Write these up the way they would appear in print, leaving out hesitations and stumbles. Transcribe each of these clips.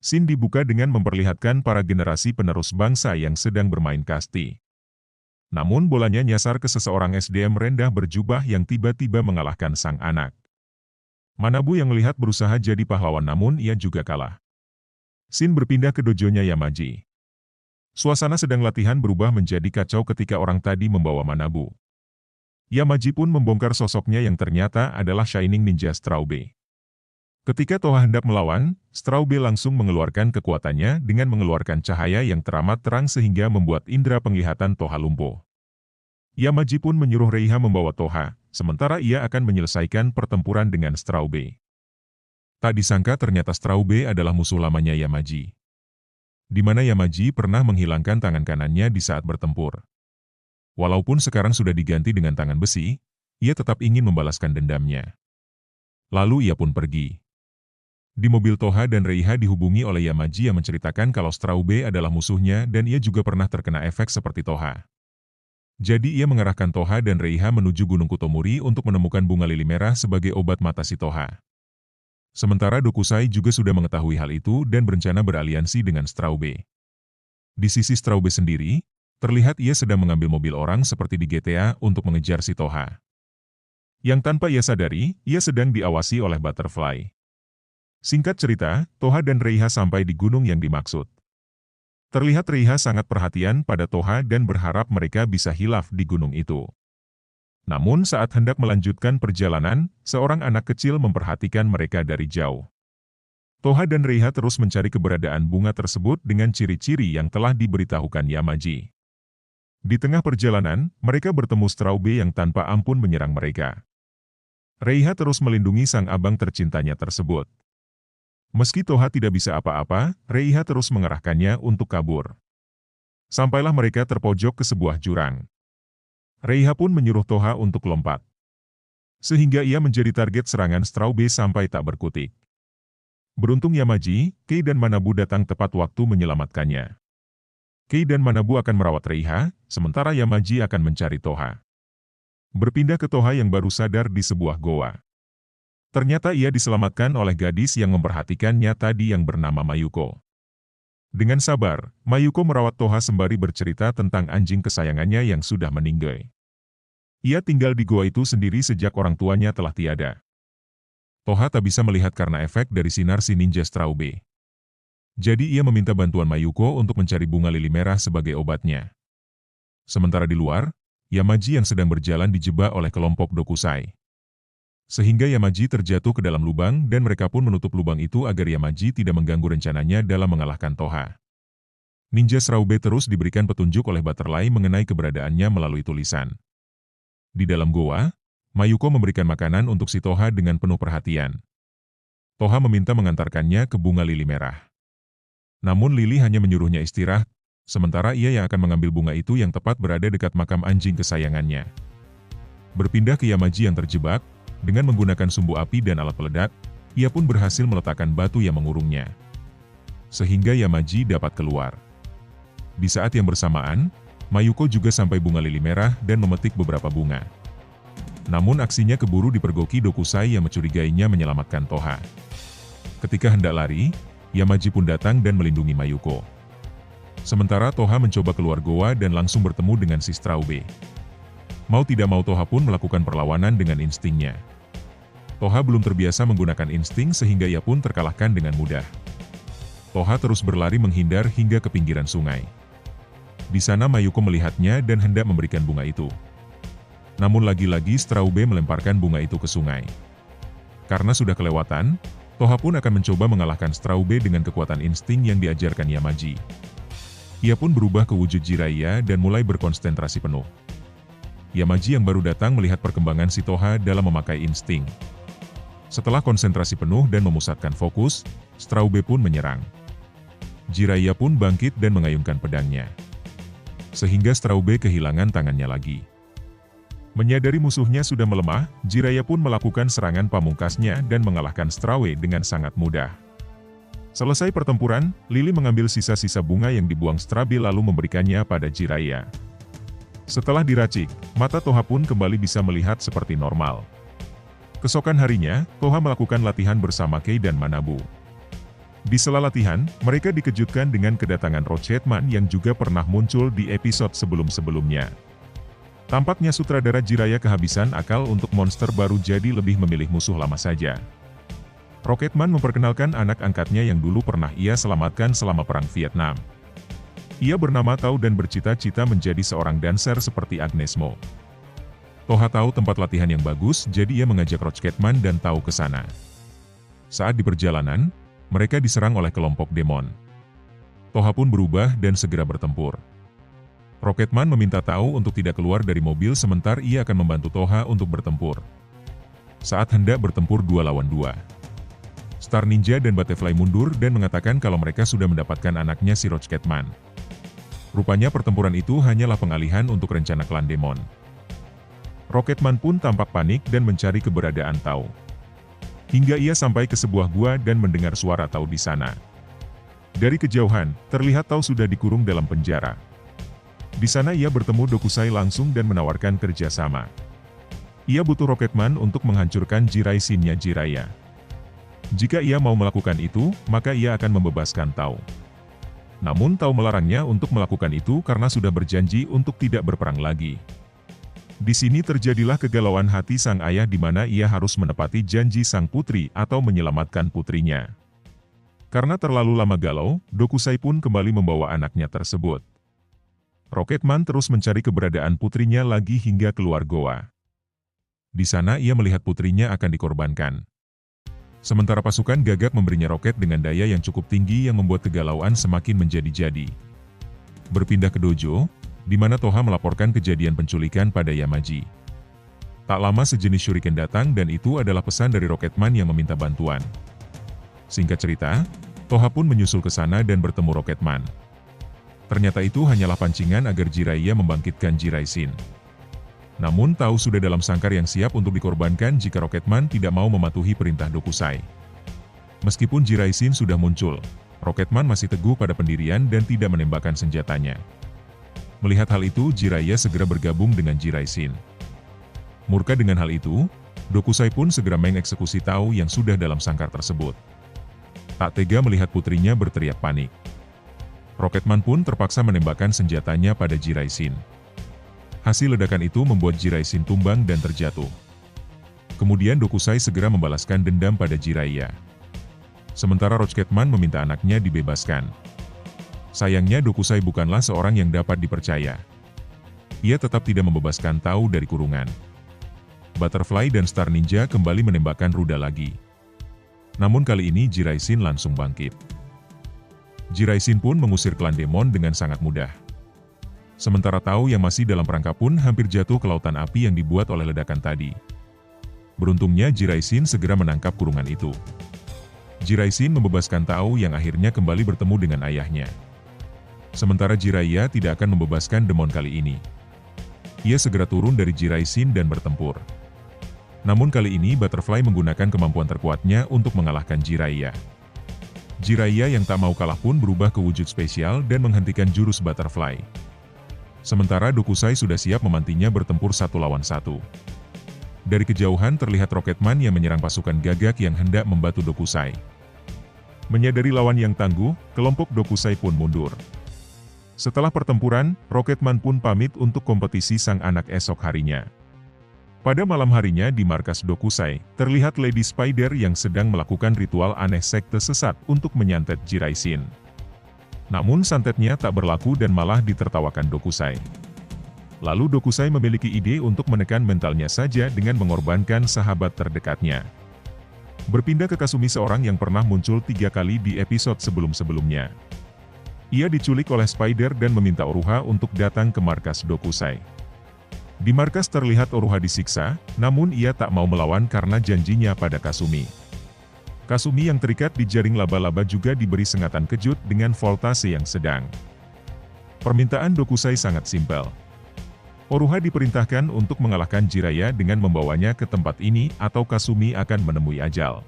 Scene dibuka dengan memperlihatkan para generasi penerus bangsa yang sedang bermain kasti. Namun bolanya nyasar ke seseorang SDM rendah berjubah yang tiba-tiba mengalahkan sang anak. Manabu yang melihat berusaha jadi pahlawan namun ia juga kalah. Scene berpindah ke dojonya Yamaji. Suasana sedang latihan berubah menjadi kacau ketika orang tadi membawa Manabu. Yamaji pun membongkar sosoknya yang ternyata adalah Shining Ninja Straube. Ketika Toha hendak melawan, Straube langsung mengeluarkan kekuatannya dengan mengeluarkan cahaya yang teramat terang sehingga membuat indera penglihatan Toha lumpuh. Yamaji pun menyuruh Reiha membawa Toha, sementara ia akan menyelesaikan pertempuran dengan Straube. Tak disangka ternyata Straube adalah musuh lamanya Yamaji. Di mana Yamaji pernah menghilangkan tangan kanannya di saat bertempur. Walaupun sekarang sudah diganti dengan tangan besi, ia tetap ingin membalaskan dendamnya. Lalu ia pun pergi. Di mobil Toha dan Reiha dihubungi oleh Yamaji yang menceritakan kalau Straube adalah musuhnya dan ia juga pernah terkena efek seperti Toha. Jadi ia mengerahkan Toha dan Reiha menuju Gunung Kutomuri untuk menemukan bunga lili merah sebagai obat mata si Toha. Sementara Dokusai juga sudah mengetahui hal itu dan berencana beraliansi dengan Straube. Di sisi Straube sendiri, terlihat ia sedang mengambil mobil orang seperti di GTA untuk mengejar si Toha. Yang tanpa ia sadari, ia sedang diawasi oleh Butterfly. Singkat cerita, Toha dan Reiha sampai di gunung yang dimaksud. Terlihat Reiha sangat perhatian pada Toha dan berharap mereka bisa hilaf di gunung itu. Namun saat hendak melanjutkan perjalanan, seorang anak kecil memperhatikan mereka dari jauh. Toha dan Reiha terus mencari keberadaan bunga tersebut dengan ciri-ciri yang telah diberitahukan Yamaji. Di tengah perjalanan, mereka bertemu Straube yang tanpa ampun menyerang mereka. Reiha terus melindungi sang abang tercintanya tersebut. Meski Toha tidak bisa apa-apa, Reiha terus mengerahkannya untuk kabur. Sampailah mereka terpojok ke sebuah jurang. Reiha pun menyuruh Toha untuk lompat. Sehingga ia menjadi target serangan Straube sampai tak berkutik. Beruntung Yamaji, Kei dan Manabu datang tepat waktu menyelamatkannya. Kei dan Manabu akan merawat Reiha, sementara Yamaji akan mencari Toha. Berpindah ke Toha yang baru sadar di sebuah goa. Ternyata ia diselamatkan oleh gadis yang memperhatikannya tadi yang bernama Mayuko. Dengan sabar, Mayuko merawat Toha sembari bercerita tentang anjing kesayangannya yang sudah meninggal. Ia tinggal di goa itu sendiri sejak orang tuanya telah tiada. Toha tak bisa melihat karena efek dari sinar si ninja Straube. Jadi ia meminta bantuan Mayuko untuk mencari bunga lili merah sebagai obatnya. Sementara di luar, Yamaji yang sedang berjalan dijebak oleh kelompok Dokusai. Sehingga Yamaji terjatuh ke dalam lubang dan mereka pun menutup lubang itu agar Yamaji tidak mengganggu rencananya dalam mengalahkan Toha. Ninja Straube terus diberikan petunjuk oleh Butterfly mengenai keberadaannya melalui tulisan. Di dalam goa, Mayuko memberikan makanan untuk si Toha dengan penuh perhatian. Toha meminta mengantarkannya ke bunga lili merah. Namun Lili hanya menyuruhnya istirahat, sementara ia yang akan mengambil bunga itu yang tepat berada dekat makam anjing kesayangannya. Berpindah ke Yamaji yang terjebak, dengan menggunakan sumbu api dan alat peledak, ia pun berhasil meletakkan batu yang mengurungnya. Sehingga Yamaji dapat keluar. Di saat yang bersamaan, Mayuko juga sampai bunga lili merah dan memetik beberapa bunga. Namun aksinya keburu dipergoki Dokusai yang mencurigainya menyelamatkan Toha. Ketika hendak lari, Yamaji pun datang dan melindungi Mayuko. Sementara Toha mencoba keluar goa dan langsung bertemu dengan si Straube. Mau tidak mau Toha pun melakukan perlawanan dengan instingnya. Toha belum terbiasa menggunakan insting sehingga ia pun terkalahkan dengan mudah. Toha terus berlari menghindar hingga ke pinggiran sungai. Di sana Mayuko melihatnya dan hendak memberikan bunga itu. Namun lagi-lagi Straube melemparkan bunga itu ke sungai. Karena sudah kelewatan, Toha pun akan mencoba mengalahkan Straube dengan kekuatan insting yang diajarkan Yamaji. Ia pun berubah ke wujud Jiraiya dan mulai berkonsentrasi penuh. Yamaji yang baru datang melihat perkembangan si Toha dalam memakai insting. Setelah konsentrasi penuh dan memusatkan fokus, Straube pun menyerang. Jiraiya pun bangkit dan mengayunkan pedangnya. Sehingga Straube kehilangan tangannya lagi. Menyadari musuhnya sudah melemah, Jiraiya pun melakukan serangan pamungkasnya dan mengalahkan Straube dengan sangat mudah. Selesai pertempuran, Lili mengambil sisa-sisa bunga yang dibuang Straube lalu memberikannya pada Jiraiya. Setelah diracik, mata Toha pun kembali bisa melihat seperti normal. Keesokan harinya, Toha melakukan latihan bersama Kei dan Manabu. Di sela latihan, mereka dikejutkan dengan kedatangan Rocketman yang juga pernah muncul di episode sebelum-sebelumnya. Tampaknya sutradara Jiraiya kehabisan akal untuk monster baru jadi lebih memilih musuh lama saja. Rocketman memperkenalkan anak angkatnya yang dulu pernah ia selamatkan selama Perang Vietnam. Ia bernama Tao dan bercita-cita menjadi seorang dancer seperti Agnes Mo. Toha tahu tempat latihan yang bagus, jadi ia mengajak Rocketman dan Tao ke sana. Saat di perjalanan, mereka diserang oleh kelompok demon. Toha pun berubah dan segera bertempur. Rocketman meminta Tao untuk tidak keluar dari mobil sementara ia akan membantu Toha untuk bertempur. Saat hendak bertempur 2 lawan 2. Star Ninja dan Butterfly mundur dan mengatakan kalau mereka sudah mendapatkan anaknya si Rocketman. Rupanya pertempuran itu hanyalah pengalihan untuk rencana klan demon. Rocketman pun tampak panik dan mencari keberadaan Tao. Hingga ia sampai ke sebuah gua dan mendengar suara Tao di sana. Dari kejauhan, terlihat Tao sudah dikurung dalam penjara. Di sana ia bertemu Dokusai langsung dan menawarkan kerjasama. Ia butuh Rocketman untuk menghancurkan Jiraiya-nya Jiraiya. Jika ia mau melakukan itu, maka ia akan membebaskan Tao. Namun Tao melarangnya untuk melakukan itu karena sudah berjanji untuk tidak berperang lagi. Di sini terjadilah kegalauan hati sang ayah di mana ia harus menepati janji sang putri atau menyelamatkan putrinya. Karena terlalu lama galau, Dokusai pun kembali membawa anaknya tersebut. Rocketman terus mencari keberadaan putrinya lagi hingga keluar goa. Di sana ia melihat putrinya akan dikorbankan. Sementara pasukan gagak memberinya roket dengan daya yang cukup tinggi yang membuat kegalauan semakin menjadi-jadi. Berpindah ke dojo, di mana Toha melaporkan kejadian penculikan pada Yamaji. Tak lama sejenis shuriken datang dan itu adalah pesan dari Rocketman yang meminta bantuan. Singkat cerita, Toha pun menyusul ke sana dan bertemu Rocketman. Ternyata itu hanyalah pancingan agar Jiraiya membangkitkan Jiraiya. Namun Tao sudah dalam sangkar yang siap untuk dikorbankan jika Rocketman tidak mau mematuhi perintah Dokusai. Meskipun Jiraiya sudah muncul, Rocketman masih teguh pada pendirian dan tidak menembakkan senjatanya. Melihat hal itu, Jiraiya segera bergabung dengan Jiraiya. Murka dengan hal itu, Dokusai pun segera mengeksekusi Tao yang sudah dalam sangkar tersebut. Tak tega melihat putrinya berteriak panik. Rocketman pun terpaksa menembakkan senjatanya pada Jiraiya. Hasil ledakan itu membuat Jiraiya tumbang dan terjatuh. Kemudian Dokusai segera membalaskan dendam pada Jiraiya. Sementara Rocketman meminta anaknya dibebaskan. Sayangnya Dokusai bukanlah seorang yang dapat dipercaya. Ia tetap tidak membebaskan Tao dari kurungan. Butterfly dan Star Ninja kembali menembakkan rudal lagi. Namun kali ini Jiraiya langsung bangkit. Jiraiya pun mengusir klan demon dengan sangat mudah. Sementara Tao yang masih dalam perangkap pun hampir jatuh ke lautan api yang dibuat oleh ledakan tadi. Beruntungnya Jiraiya segera menangkap kurungan itu. Jiraiya membebaskan Tao yang akhirnya kembali bertemu dengan ayahnya. Sementara Jiraiya tidak akan membebaskan demon kali ini. Ia segera turun dari Jiraiya dan bertempur. Namun kali ini Butterfly menggunakan kemampuan terkuatnya untuk mengalahkan Jiraiya. Jiraiya yang tak mau kalah pun berubah ke wujud spesial dan menghentikan jurus Butterfly. Sementara Dokusai sudah siap memantinya bertempur 1 lawan 1. Dari kejauhan terlihat Rocketman yang menyerang pasukan gagak yang hendak membantu Dokusai. Menyadari lawan yang tangguh, kelompok Dokusai pun mundur. Setelah pertempuran, Rocketman pun pamit untuk kompetisi sang anak esok harinya. Pada malam harinya di markas Dokusai, terlihat Lady Spider yang sedang melakukan ritual aneh sekte sesat untuk menyantet Jiraiya. Namun santetnya tak berlaku dan malah ditertawakan Dokusai. Lalu Dokusai memiliki ide untuk menekan mentalnya saja dengan mengorbankan sahabat terdekatnya. Berpindah ke Kasumi seorang yang pernah muncul 3 kali di episode sebelum-sebelumnya. Ia diculik oleh Spider dan meminta Oruha untuk datang ke markas Dokusai. Di markas terlihat Oruha disiksa, namun ia tak mau melawan karena janjinya pada Kasumi. Kasumi yang terikat di jaring laba-laba juga diberi sengatan kejut dengan voltase yang sedang. Permintaan Dokusai sangat simpel. Oruha diperintahkan untuk mengalahkan Jiraiya dengan membawanya ke tempat ini atau Kasumi akan menemui ajal.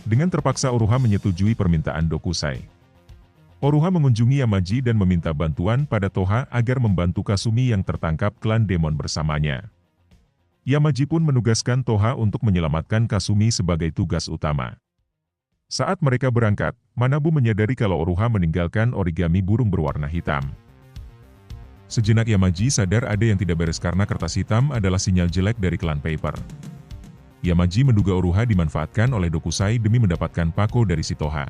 Dengan terpaksa Oruha menyetujui permintaan Dokusai. Oruha mengunjungi Yamaji dan meminta bantuan pada Toha agar membantu Kasumi yang tertangkap klan demon bersamanya. Yamaji pun menugaskan Toha untuk menyelamatkan Kasumi sebagai tugas utama. Saat mereka berangkat, Manabu menyadari kalau Oruha meninggalkan origami burung berwarna hitam. Sejenak Yamaji sadar ada yang tidak beres karena kertas hitam adalah sinyal jelek dari klan Paper. Yamaji menduga Oruha dimanfaatkan oleh Dokusai demi mendapatkan Pako dari si Toha.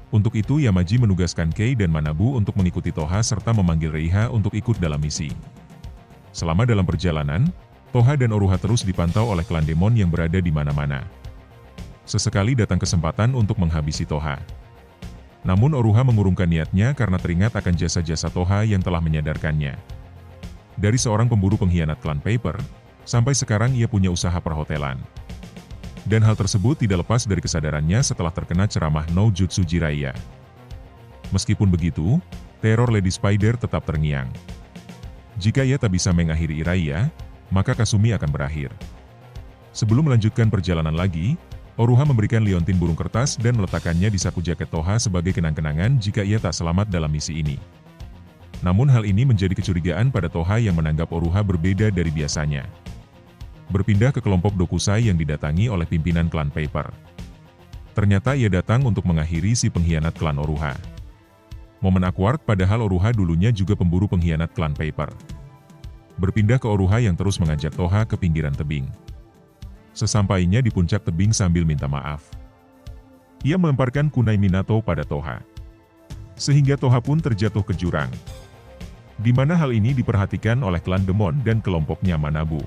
Untuk itu Yamaji menugaskan Kei dan Manabu untuk mengikuti Toha serta memanggil Reiha untuk ikut dalam misi. Selama dalam perjalanan, Toha dan Oruha terus dipantau oleh klan demon yang berada di mana-mana. Sesekali datang kesempatan untuk menghabisi Toha. Namun Oruha mengurungkan niatnya karena teringat akan jasa-jasa Toha yang telah menyadarkannya. Dari seorang pemburu pengkhianat klan Paper, sampai sekarang ia punya usaha perhotelan. Dan hal tersebut tidak lepas dari kesadarannya setelah terkena ceramah no Jutsu Jiraiya. Meskipun begitu, teror Lady Spider tetap terngiang. Jika ia tak bisa mengakhiri Jiraiya, maka Kasumi akan berakhir. Sebelum melanjutkan perjalanan lagi, Oruha memberikan liontin burung kertas dan meletakkannya di saku jaket Toha sebagai kenang-kenangan jika ia tak selamat dalam misi ini. Namun hal ini menjadi kecurigaan pada Toha yang menganggap Oruha berbeda dari biasanya. Berpindah ke kelompok Dokusai yang didatangi oleh pimpinan klan Paper. Ternyata ia datang untuk mengakhiri si pengkhianat klan Oruha. Momen awkward padahal Oruha dulunya juga pemburu pengkhianat klan Paper. Berpindah ke Oruha yang terus mengajak Toha ke pinggiran tebing. Sesampainya di puncak tebing sambil minta maaf, ia melemparkan kunai Minato pada Toha. Sehingga Toha pun terjatuh ke jurang. Di mana hal ini diperhatikan oleh klan Demon dan kelompoknya Manabu.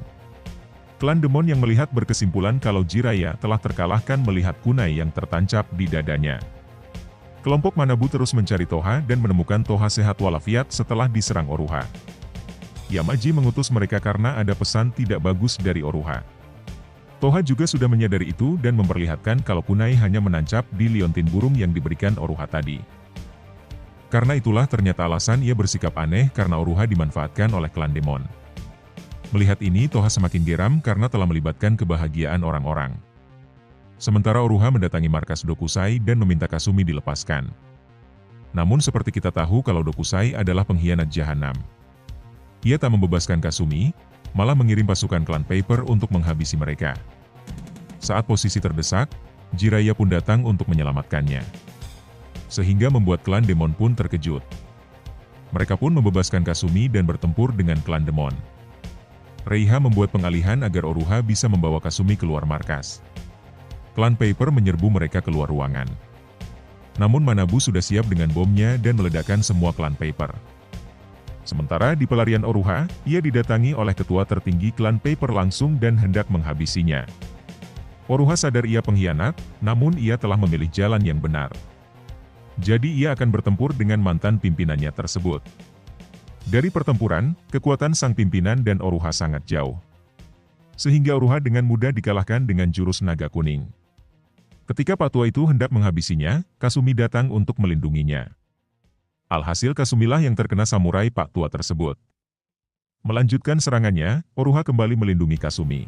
Klan Demon yang melihat berkesimpulan kalau Jiraiya telah terkalahkan melihat kunai yang tertancap di dadanya. Kelompok Manabu terus mencari Toha dan menemukan Toha sehat walafiat setelah diserang Oruha. Yamaji mengutus mereka karena ada pesan tidak bagus dari Oruha. Toha juga sudah menyadari itu dan memperlihatkan kalau kunai hanya menancap di liontin burung yang diberikan Oruha tadi. Karena itulah ternyata alasan ia bersikap aneh karena Oruha dimanfaatkan oleh klan Demon. Melihat ini Toha semakin geram karena telah melibatkan kebahagiaan orang-orang. Sementara Oruha mendatangi markas Dokusai dan meminta Kasumi dilepaskan. Namun seperti kita tahu kalau Dokusai adalah pengkhianat jahanam. Ia tak membebaskan Kasumi, malah mengirim pasukan klan Paper untuk menghabisi mereka. Saat posisi terdesak, Jiraiya pun datang untuk menyelamatkannya. Sehingga membuat klan Demon pun terkejut. Mereka pun membebaskan Kasumi dan bertempur dengan klan Demon. Reiha membuat pengalihan agar Oruha bisa membawa Kasumi keluar markas. Klan Paper menyerbu mereka keluar ruangan. Namun Manabu sudah siap dengan bomnya dan meledakkan semua klan Paper. Sementara di pelarian Oruha, ia didatangi oleh ketua tertinggi klan Paper langsung dan hendak menghabisinya. Oruha sadar ia pengkhianat, namun ia telah memilih jalan yang benar. Jadi ia akan bertempur dengan mantan pimpinannya tersebut. Dari pertempuran, kekuatan sang pimpinan dan Oruha sangat jauh. Sehingga Oruha dengan mudah dikalahkan dengan jurus naga kuning. Ketika Patua itu hendak menghabisinya, Kasumi datang untuk melindunginya. Alhasil Kasumilah yang terkena samurai Pak Tua tersebut. Melanjutkan serangannya, Oruha kembali melindungi Kasumi.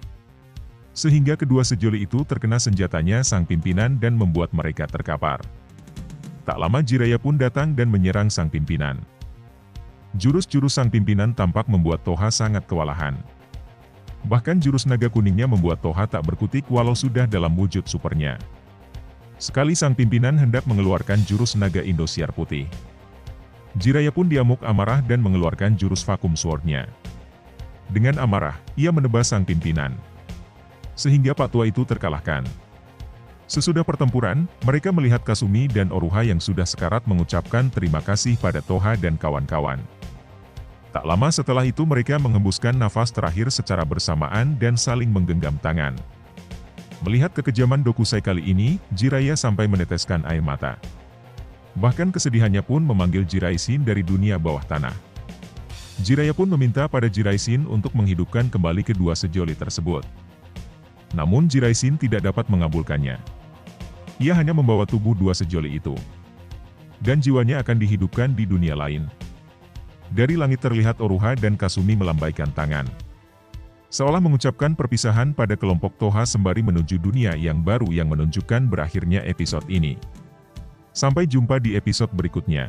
Sehingga kedua sejoli itu terkena senjatanya sang pimpinan dan membuat mereka terkapar. Tak lama Jiraiya pun datang dan menyerang sang pimpinan. Jurus-jurus sang pimpinan tampak membuat Toha sangat kewalahan. Bahkan jurus naga kuningnya membuat Toha tak berkutik walau sudah dalam wujud supernya. Sekali sang pimpinan hendak mengeluarkan jurus naga Indosiar putih. Jiraiya pun diamuk amarah dan mengeluarkan jurus vakum sword-nya. Dengan amarah, ia menebas sang pimpinan. Sehingga Pak Tua itu terkalahkan. Sesudah pertempuran, mereka melihat Kasumi dan Oruha yang sudah sekarat mengucapkan terima kasih pada Toha dan kawan-kawan. Tak lama setelah itu mereka menghembuskan nafas terakhir secara bersamaan dan saling menggenggam tangan. Melihat kekejaman Dokusai kali ini, Jiraiya sampai meneteskan air mata. Bahkan kesedihannya pun memanggil Jiraisin dari dunia bawah tanah. Jiraiya pun meminta pada Jiraisin untuk menghidupkan kembali kedua sejoli tersebut. Namun Jiraisin tidak dapat mengabulkannya. Ia hanya membawa tubuh dua sejoli itu. Dan jiwanya akan dihidupkan di dunia lain. Dari langit terlihat Oruha dan Kasumi melambaikan tangan. Seolah mengucapkan perpisahan pada kelompok Toha sembari menuju dunia yang baru yang menunjukkan berakhirnya episode ini. Sampai jumpa di episode berikutnya.